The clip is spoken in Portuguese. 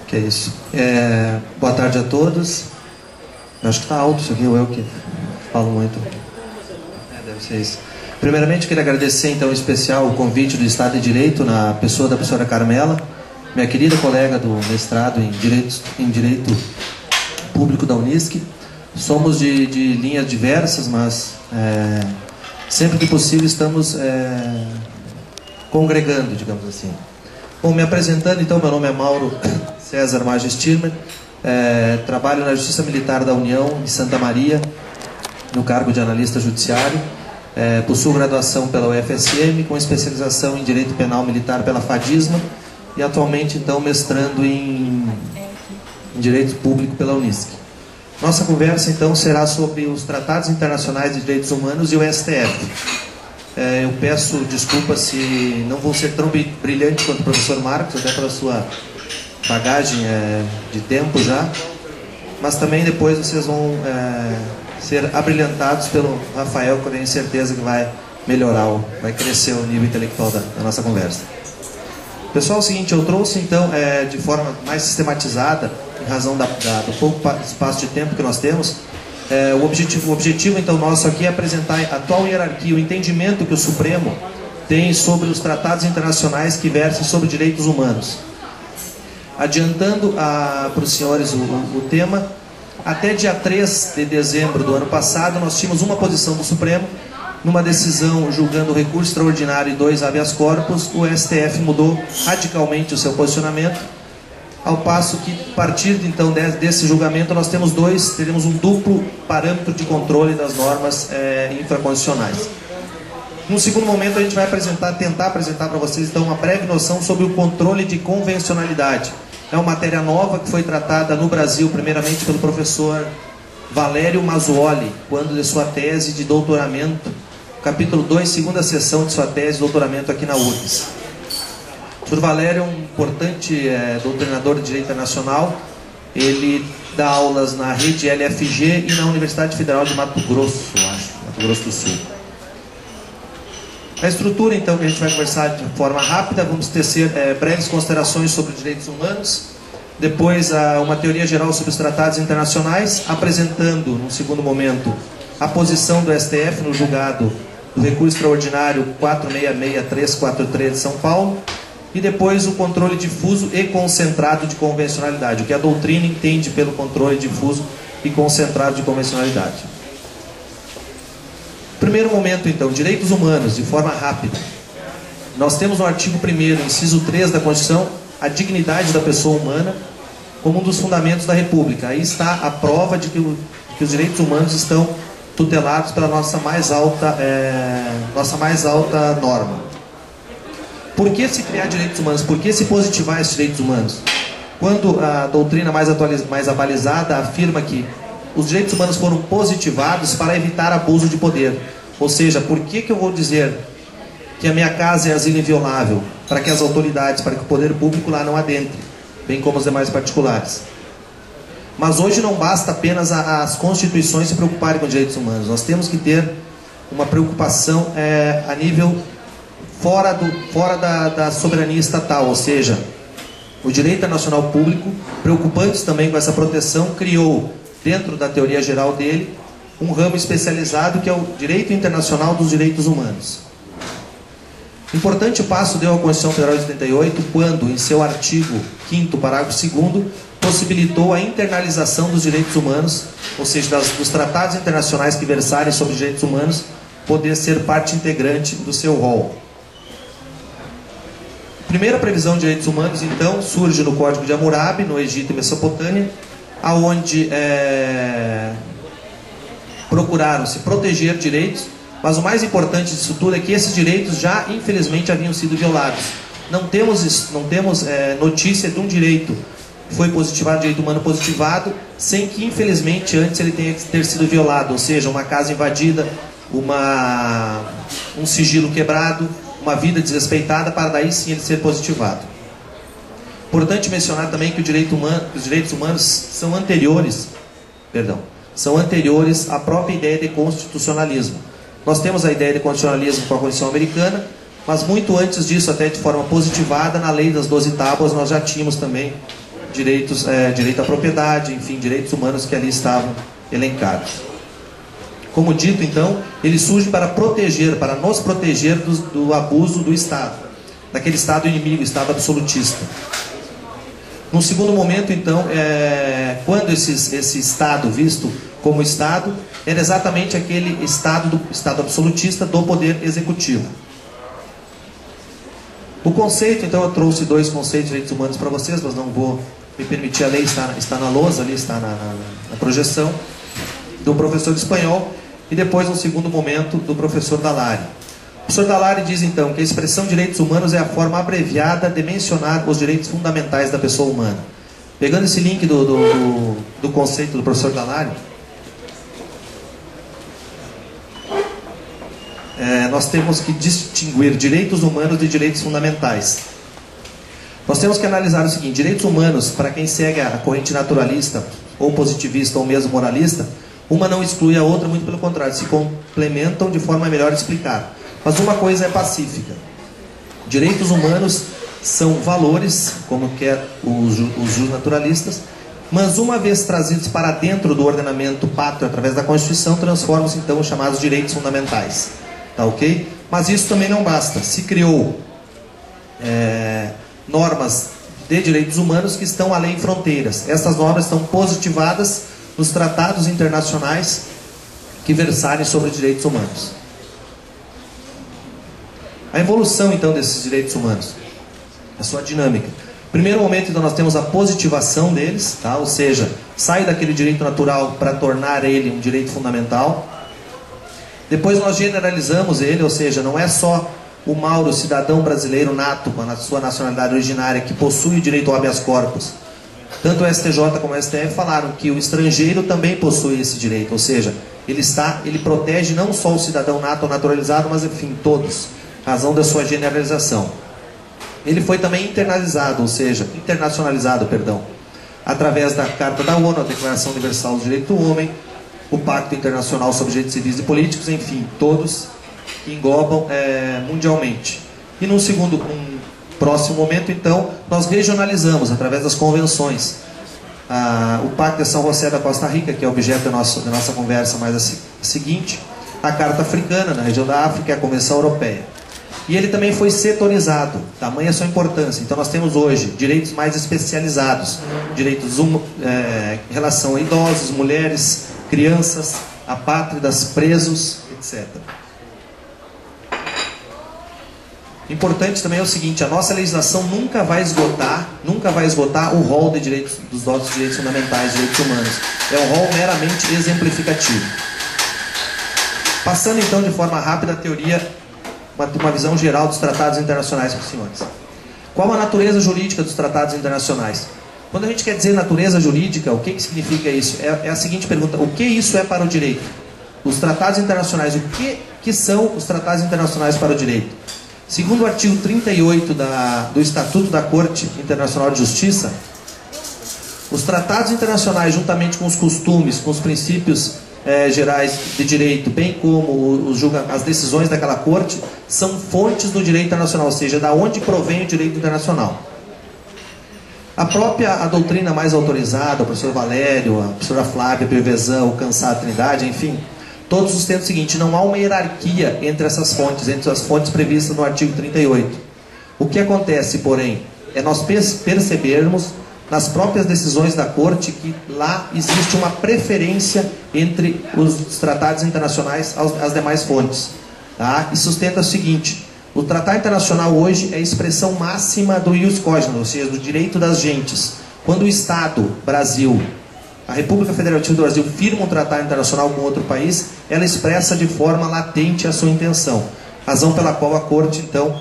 Que é isso. Boa tarde a todos. Eu acho que está alto isso aqui, ou eu que falo muito. Deve ser isso. Primeiramente, queria agradecer, então, em especial o convite do Estado de Direito, na pessoa da professora Carmela, minha querida colega do mestrado em Direito Público da Unisc. Somos de linhas diversas, mas sempre que possível estamos congregando, digamos assim. Bom, me apresentando, então, meu nome é Mauro César Maggi Stirman, trabalho na Justiça Militar da União, em Santa Maria, no cargo de analista judiciário. Possuo graduação pela UFSM, com especialização em Direito Penal Militar pela FADISMA, e atualmente, então, mestrando em Direito Público pela Unisc. Nossa conversa, então, será sobre os tratados internacionais de direitos humanos e o STF. Eu peço desculpas se não vou ser tão brilhante quanto o professor Marcos, até pela sua bagagem de tempo já, mas também depois vocês vão ser abrilhantados pelo Rafael, que eu tenho certeza que vai melhorar, vai crescer o nível intelectual da nossa conversa. Pessoal, é o seguinte, eu trouxe então de forma mais sistematizada, em razão do pouco espaço de tempo que nós temos, o objetivo então nosso aqui é apresentar a atual hierarquia, o entendimento que o Supremo tem sobre os tratados internacionais que versam sobre direitos humanos. Adiantando para os senhores o tema, até dia 3 de dezembro do ano passado, nós tínhamos uma posição do Supremo, numa decisão julgando o recurso extraordinário e 2 habeas corpus. O STF mudou radicalmente o seu posicionamento, ao passo que, a partir então desse julgamento, nós teremos um duplo parâmetro de controle das normas infraconstitucionais. Num segundo momento, a gente vai tentar apresentar para vocês então uma breve noção sobre o controle de convencionalidade. É uma matéria nova que foi tratada no Brasil, primeiramente pelo professor Valério Mazzuoli, quando de sua tese de doutoramento, capítulo 2, segunda sessão de sua tese de doutoramento aqui na URGS. O professor Valério é um importante doutrinador de direito internacional. Ele dá aulas na rede LFG e na Universidade Federal de Mato Grosso, Mato Grosso do Sul. A estrutura, então, que a gente vai conversar de forma rápida, vamos tecer breves considerações sobre os direitos humanos, depois uma teoria geral sobre os tratados internacionais, apresentando, num segundo momento, a posição do STF no julgado do recurso extraordinário 466343 de São Paulo, e depois o controle difuso e concentrado de convencionalidade, o que a doutrina entende pelo controle difuso e concentrado de convencionalidade. Primeiro momento, então, direitos humanos, de forma rápida. Nós temos no artigo 1º, inciso 3 da Constituição, a dignidade da pessoa humana como um dos fundamentos da República. Aí está a prova de que os direitos humanos estão tutelados pela nossa mais alta norma. Por que se criar direitos humanos? Por que se positivar esses direitos humanos? Quando a doutrina mais abalizada afirma que os direitos humanos foram positivados para evitar abuso de poder. Ou seja, por que eu vou dizer que a minha casa é asilo inviolável? Para que as autoridades, para que o poder público lá não adentre, bem como os demais particulares. Mas hoje não basta apenas as constituições se preocuparem com direitos humanos. Nós temos que ter uma preocupação a nível fora da soberania estatal, ou seja, o direito internacional público, preocupante também com essa proteção, criou, dentro da teoria geral dele, um ramo especializado que é o Direito Internacional dos Direitos Humanos. Importante passo deu a Constituição Federal de 88, quando, em seu artigo 5º, parágrafo 2º, possibilitou a internalização dos direitos humanos, ou seja, dos tratados internacionais que versarem sobre direitos humanos, poder ser parte integrante do seu rol. A primeira previsão de direitos humanos, então, surge no Código de Hammurabi, no Egito e Mesopotâmia, aonde procuraram se proteger direitos, mas o mais importante disso tudo é que esses direitos já, infelizmente, haviam sido violados. Não temos notícia de um direito que foi positivado, direito humano positivado, sem que, infelizmente, antes ele tenha que ter sido violado, ou seja, uma casa invadida, um sigilo quebrado, uma vida desrespeitada, para daí sim ele ser positivado. Importante mencionar também que os direitos humanos são anteriores à própria ideia de constitucionalismo. Nós temos a ideia de constitucionalismo com a Constituição Americana, mas muito antes disso, até de forma positivada, na Lei das 12 Tábuas, nós já tínhamos também direito à propriedade, enfim, direitos humanos que ali estavam elencados. Como dito, então, ele surge para proteger, para nos proteger do abuso do Estado, daquele Estado inimigo, Estado absolutista. Num segundo momento, então, quando esse Estado visto como Estado, era exatamente aquele Estado absolutista do poder executivo. O conceito, então, eu trouxe dois conceitos de direitos humanos para vocês, mas não vou me permitir, a lei está na lousa, ali está na projeção, do professor de espanhol, e depois, no segundo momento, do professor Dallari. O professor Dallari diz, então, que a expressão direitos humanos é a forma abreviada de mencionar os direitos fundamentais da pessoa humana. Pegando esse link do conceito do professor Dallari, nós temos que distinguir direitos humanos de direitos fundamentais. Nós temos que analisar o seguinte: direitos humanos, para quem segue a corrente naturalista, ou positivista, ou mesmo moralista, uma não exclui a outra, muito pelo contrário, se complementam de forma melhor explicar. Mas uma coisa é pacífica: direitos humanos são valores, como quer os naturalistas, mas uma vez trazidos para dentro do ordenamento pátrio através da Constituição, transformam-se então os chamados direitos fundamentais. Tá ok? Mas isso também não basta. Se criou normas de direitos humanos que estão além fronteiras. Essas normas estão positivadas nos tratados internacionais que versarem sobre direitos humanos. A evolução, então, desses direitos humanos, a sua dinâmica. Primeiro momento, então, nós temos a positivação deles, tá? Ou seja, sai daquele direito natural para tornar ele um direito fundamental. Depois nós generalizamos ele, ou seja, não é só o Mauro, cidadão brasileiro nato, com a sua nacionalidade originária, que possui o direito ao habeas corpus. Tanto o STJ como o STF falaram que o estrangeiro também possui esse direito, ou seja, ele protege não só o cidadão nato ou naturalizado, mas enfim, todos, razão da sua generalização. Ele foi também internacionalizado, através da Carta da ONU, a Declaração Universal dos Direitos do Homem, o Pacto Internacional sobre Direitos Civis e Políticos, enfim, todos que englobam mundialmente. E num próximo momento, então, nós regionalizamos através das convenções. O Pacto de São José da Costa Rica, que é objeto da nossa conversa mais a seguinte, a Carta Africana, na região da África, e a Convenção Europeia. E ele também foi setorizado, tamanha a sua importância. Então nós temos hoje direitos mais especializados, direitos em relação a idosos, mulheres, crianças, apátridas, presos, etc. Importante também é o seguinte: a nossa legislação nunca vai esgotar o rol de direitos, dos nossos direitos fundamentais, direitos humanos. É um rol meramente exemplificativo. Passando então de forma rápida a teoria, uma visão geral dos tratados internacionais para os senhores. Qual a natureza jurídica dos tratados internacionais? Quando a gente quer dizer natureza jurídica, o que significa isso? É a seguinte pergunta: o que isso é para o direito? Os tratados internacionais, o que são os tratados internacionais para o direito? Segundo o artigo 38 do Estatuto da Corte Internacional de Justiça, os tratados internacionais, juntamente com os costumes, com os princípios gerais de direito, bem como as decisões daquela corte, são fontes do direito internacional, ou seja, da onde provém o direito internacional. A doutrina mais autorizada, o professor Valério, a professora Flávia, a Piovesan, o Cansado Trindade, enfim, todos sustentam o seguinte: não há uma hierarquia entre essas fontes, entre as fontes previstas no artigo 38. O que acontece, porém, é nós percebermos nas próprias decisões da corte que lá existe uma preferência entre os tratados internacionais às demais fontes. Tá? E sustenta o seguinte: o tratado internacional hoje é a expressão máxima do ius cogens, ou seja, do direito das gentes. Quando o Estado, Brasil, a República Federativa do Brasil, firma um tratado internacional com outro país, ela expressa de forma latente a sua intenção, razão pela qual a corte, então,